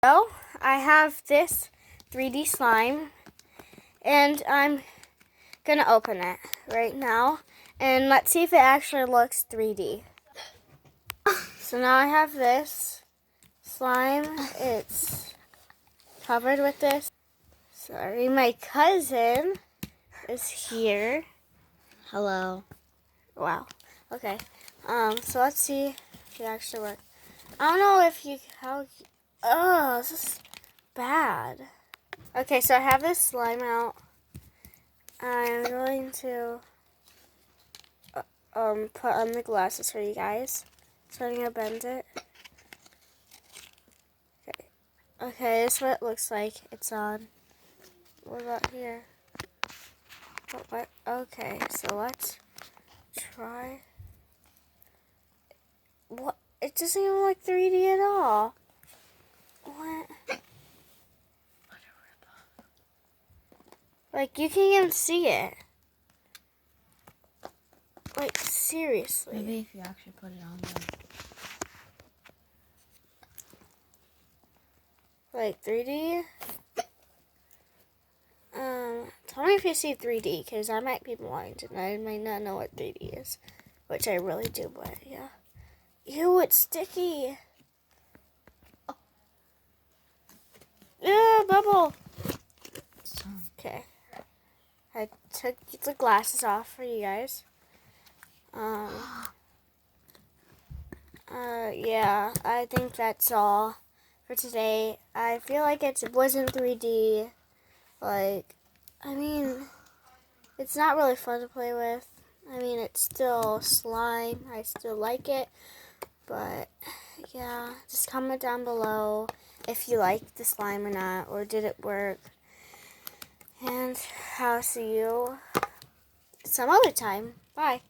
So I have this 3D slime, and I'm gonna open it right now, and let's see if it actually looks 3D. So now I have this slime. It's covered with this. Sorry, my cousin is here. Hello. Wow. Okay. So let's see if it actually works. I don't know if you Oh, this is bad. Okay, so I have this slime out. I'm going to put on the glasses for you guys. So I'm gonna bend it. Okay, this is what it looks like. It's on. What about here? What? Okay, so let's try. What? It doesn't even look 3D at all. What? Like, you can even see it. Like, seriously. Maybe if you actually put it on there. Like, 3D? Tell me if you see 3D, because I might be blind, and I might not know what 3D is. Which I really do, but yeah. Ew, it's sticky. Oh. Ew, bubble. Okay. I took the glasses off for you guys. Yeah, I think that's all for today. I feel like it wasn't 3D. Like, I mean, it's not really fun to play with. I mean, it's still slime. I still like it. But, yeah, just comment down below if you liked the slime or not, or did it work. And I'll see you some other time. Bye.